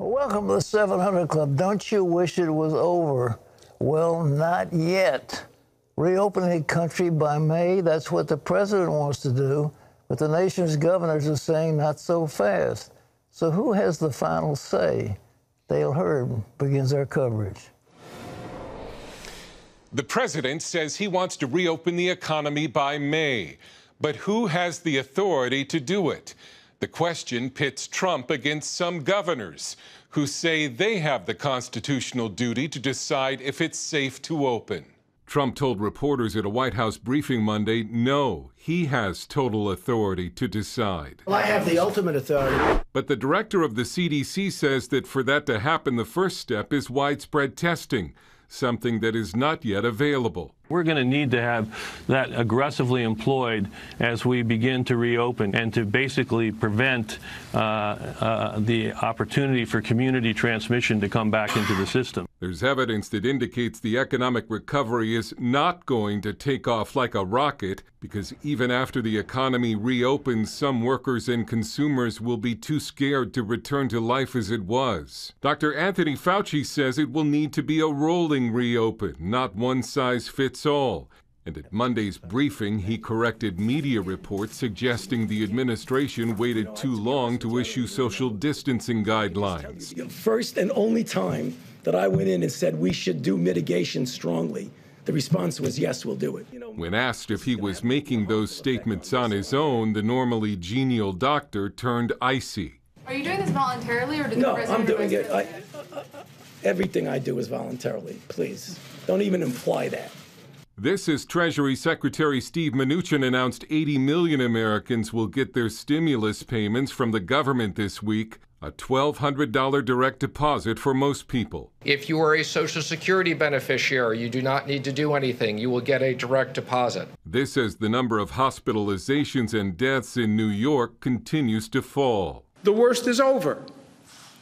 Welcome to the 700 Club. Don't you wish it was over? Well, not yet. Reopening the country by May, that's what the president wants to do, but the nation's governors are saying not so fast. So who has the final say? Dale Hurd begins our coverage. The president says he wants to reopen the economy by May. But who has the authority to do it? The question pits Trump against some governors who say they have the constitutional duty to decide if it's safe to open. Trump told reporters at a White House briefing Monday, no, he has total authority to decide. Well, I have the ultimate authority. But the director of the CDC says that for that to happen, the first step is widespread testing, something that is not yet available. We're going to need to have that aggressively employed as we begin to reopen and to basically prevent the opportunity for community transmission to come back into the system. There's evidence that indicates the economic recovery is not going to take off like a rocket, because even after the economy reopens, some workers and consumers will be too scared to return to life as it was. Dr. Anthony Fauci says it will need to be a rolling reopen, not one size fits all. And at Monday's briefing, he corrected media reports suggesting the administration waited too long to issue social distancing guidelines. First and only time that I went in and said we should do mitigation strongly, the response was, yes, we'll do it. When asked if he was making those statements on his own, the normally genial doctor turned icy. Are you doing this voluntarily, or did No, the president? I'm doing it. Everything I do is voluntarily. Please, don't even imply that. This is Treasury Secretary Steve Mnuchin announced 80 million Americans will get their stimulus payments from the government this week, a $1,200 direct deposit for most people. If you are a Social Security beneficiary, you do not need to do anything. You will get a direct deposit. This as the number of hospitalizations and deaths in New York continues to fall. The worst is over.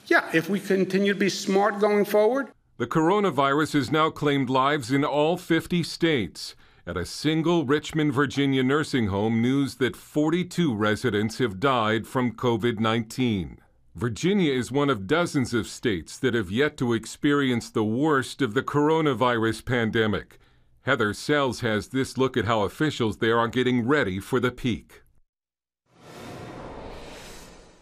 Yeah, if we continue to be smart going forward. The coronavirus has now claimed lives in all 50 states. At a single Richmond, Virginia nursing home, news that 42 residents have died from COVID-19. Virginia is one of dozens of states that have yet to experience the worst of the coronavirus pandemic. Heather Sells has this look at how officials there are getting ready for the peak.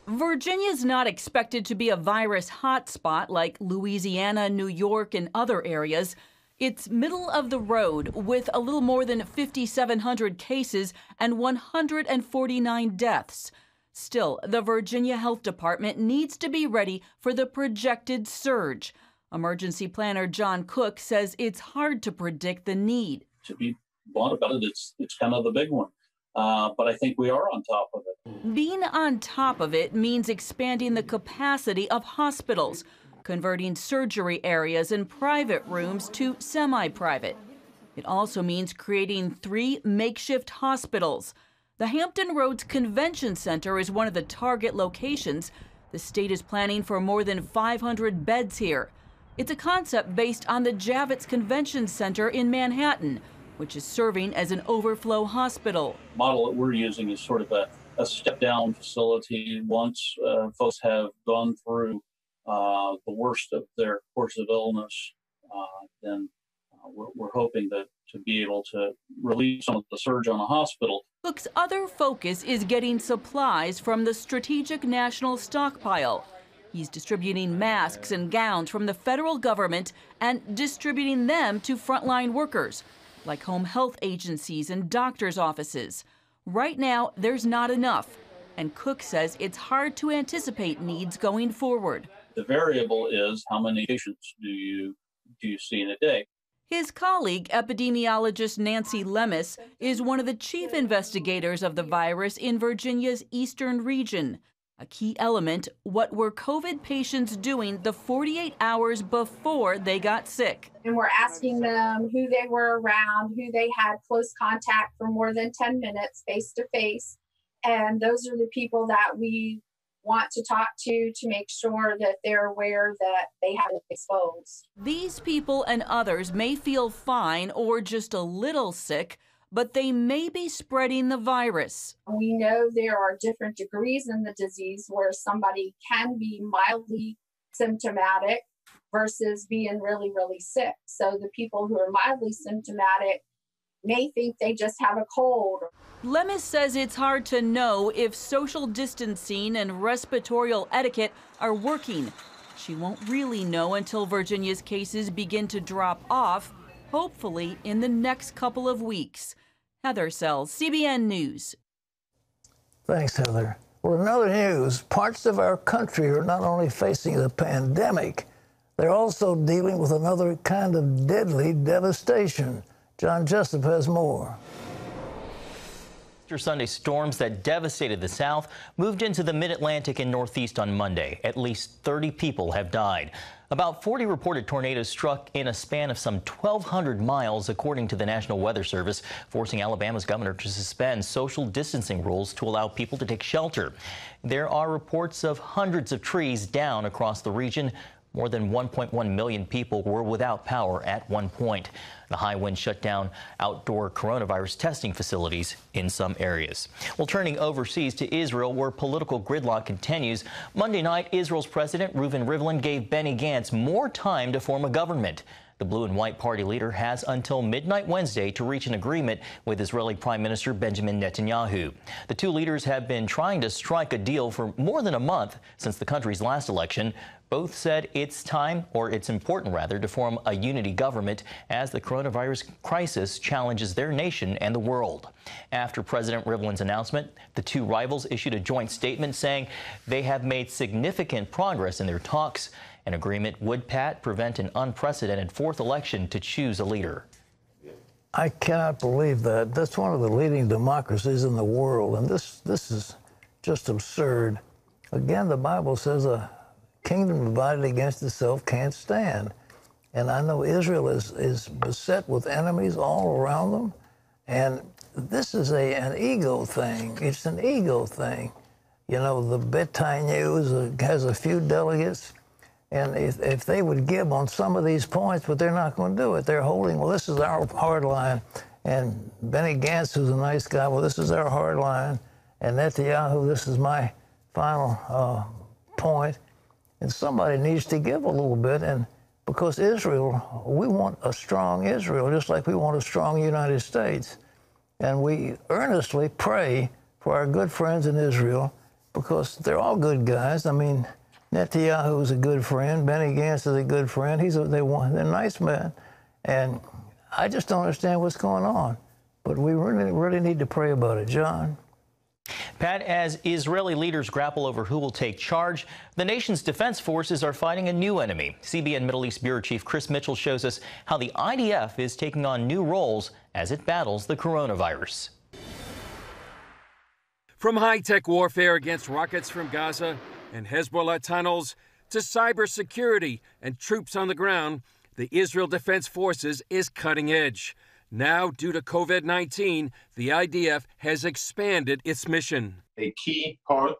Virginia's not expected to be a virus hotspot like Louisiana, New York, and other areas. It's middle of the road with a little more than 5,700 cases and 149 deaths. Still, the Virginia Health Department needs to be ready for the projected surge. Emergency planner John Cook says it's hard to predict the need. To be blunt about it, it's kind of the big one. But I think we are on top of it. Being on top of it means expanding the capacity of hospitals, converting surgery areas and private rooms to semi-private. It also means creating 3 makeshift hospitals. The Hampton Roads Convention Center is one of the target locations. The state is planning for more than 500 beds here. It's a concept based on the Javits Convention Center in Manhattan, which is serving as an overflow hospital. The model that we're using is sort of a step-down facility. Once folks have gone through the worst of their course of illness, then we're hoping to be able to relieve some of the surge on a hospital. Cook's other focus is getting supplies from the Strategic National Stockpile. He's distributing masks and gowns from the federal government and distributing them to frontline workers, like home health agencies and doctors' offices. Right now, there's not enough, and Cook says it's hard to anticipate needs going forward. The variable is how many patients do you see in a day? His colleague, epidemiologist Nancy Lemus, is one of the chief investigators of the virus in Virginia's eastern region. A key element, what were COVID patients doing the 48 hours before they got sick? And we're asking them who they were around, who they had close contact for more than 10 minutes face to face. And those are the people that we want to talk to make sure that they're aware that they have been exposed. These people and others may feel fine or just a little sick, but they may be spreading the virus. We know there are different degrees in the disease where somebody can be mildly symptomatic versus being really, really sick. So the people who are mildly symptomatic may think they just have a cold. Lemus says it's hard to know if social distancing and respiratory etiquette are working. She won't really know until Virginia's cases begin to drop off, hopefully in the next couple of weeks. Heather Sells, CBN News. Thanks, Heather. Well, in other news, parts of our country are not only facing the pandemic, they're also dealing with another kind of deadly devastation. John Jessup has more. Easter Sunday storms that devastated the South moved into the mid-Atlantic and Northeast on Monday. At least 30 people have died. About 40 reported tornadoes struck in a span of some 1,200 miles, according to the National Weather Service, forcing Alabama's governor to suspend social distancing rules to allow people to take shelter. There are reports of hundreds of trees down across the region. More than 1.1 million people were without power at one point. The high wind shut down outdoor coronavirus testing facilities in some areas. Well, turning overseas to Israel, where political gridlock continues. Monday night, Israel's President Reuven Rivlin gave Benny Gantz more time to form a government. The Blue and White Party leader has until midnight Wednesday to reach an agreement with Israeli Prime Minister Benjamin Netanyahu. The two leaders have been trying to strike a deal for more than a month since the country's last election. Both said it's time, or it's important rather, to form a unity government as the coronavirus crisis challenges their nation and the world. After President Rivlin's announcement, the two rivals issued a joint statement saying they have made significant progress in their talks. An agreement would, Pat, prevent an unprecedented fourth election to choose a leader. I cannot believe that. That's one of the leading democracies in the world, and this is just absurd. Again, the Bible says a kingdom divided against itself can't stand. And I know Israel is beset with enemies all around them, and this is an ego thing. It's an ego thing. You know, the Betai News has a few delegates. And if they would give on some of these points, but they're not going to do it. They're holding, well, this is our hard line. And Benny Gantz, who's a nice guy, well, this is our hard line. And Netanyahu, this is my final point. And somebody needs to give a little bit. And because Israel, we want a strong Israel, just like we want a strong United States. And we earnestly pray for our good friends in Israel because they're all good guys. I mean, Netanyahu is a good friend. Benny Gantz is a good friend. They're nice men. And I just don't understand what's going on. But we really need to pray about it. John? Pat, as Israeli leaders grapple over who will take charge, the nation's defense forces are fighting a new enemy. CBN Middle East Bureau Chief Chris Mitchell shows us how the IDF is taking on new roles as it battles the coronavirus. From high-tech warfare against rockets from Gaza and Hezbollah tunnels to cybersecurity and troops on the ground, the Israel Defense Forces is cutting edge. Now, due to COVID-19, the IDF has expanded its mission. A key part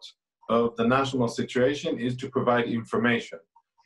of the national situation is to provide information.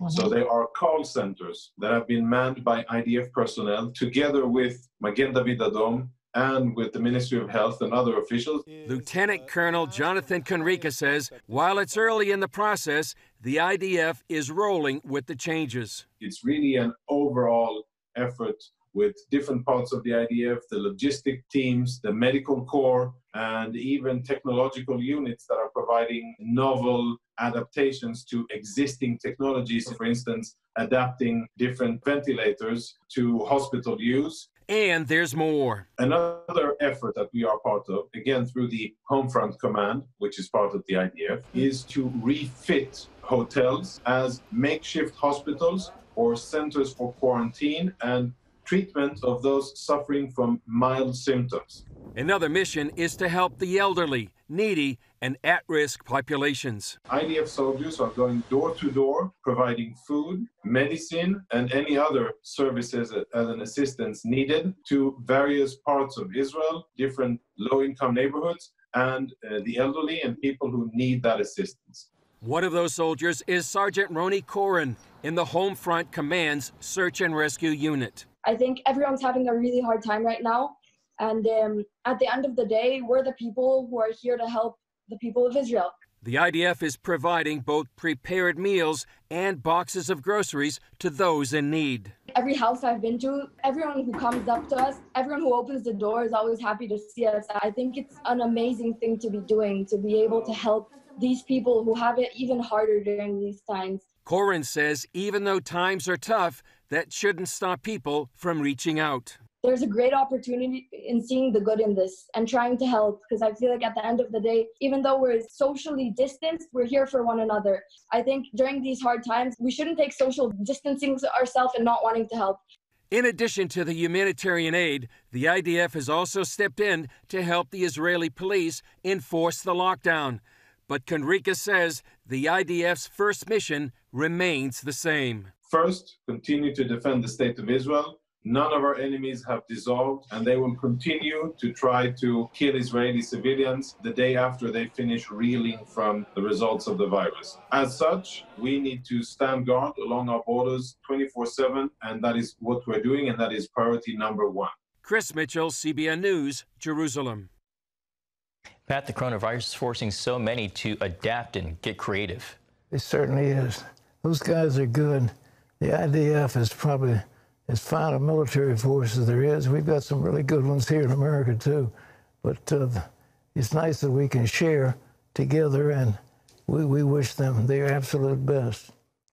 So there are call centers that have been manned by IDF personnel together with Magen David Adom and with the Ministry of Health and other officials. Lieutenant Colonel Jonathan Conrica says while it's early in the process, the IDF is rolling with the changes. It's really an overall effort with different parts of the IDF, the logistic teams, the medical corps, and even technological units that are providing novel adaptations to existing technologies. For instance, adapting different ventilators to hospital use. And there's more. Another effort that we are part of, again through the Homefront Command, which is part of the IDF, is to refit hotels as makeshift hospitals or centers for quarantine and treatment of those suffering from mild symptoms. Another mission is to help the elderly, needy, and at-risk populations. IDF soldiers are going door to door, providing food, medicine, and any other services as an assistance needed to various parts of Israel, different low-income neighborhoods, and the elderly and people who need that assistance. One of those soldiers is Sergeant Roni Corin in the Homefront Command's Search and Rescue Unit. I think everyone's having a really hard time right now. And at the end of the day, we're the people who are here to help the people of Israel. The IDF is providing both prepared meals and boxes of groceries to those in need. Every house I've been to, everyone who comes up to us, everyone who opens the door is always happy to see us. I think it's an amazing thing to be doing, to be able to help these people who have it even harder during these times. Corin says even though times are tough, that shouldn't stop people from reaching out. There's a great opportunity in seeing the good in this and trying to help, because I feel like at the end of the day, even though we're socially distanced, we're here for one another. I think during these hard times, we shouldn't take social distancing ourselves and not wanting to help. In addition to the humanitarian aid, the IDF has also stepped in to help the Israeli police enforce the lockdown. But Conrica says the IDF's first mission remains the same. First, continue to defend the state of Israel. None of our enemies have dissolved, and they will continue to try to kill Israeli civilians the day after they finish reeling from the results of the virus. As such, we need to stand guard along our borders 24/7, and that is what we're doing, and that is priority number one. Chris Mitchell, CBN News, Jerusalem. Pat, the coronavirus is forcing so many to adapt and get creative. It certainly is. Those guys are good. The IDF is probably as fine a military force as there is. We've got some really good ones here in America, too. But it's nice that we can share together, and we wish them their absolute best.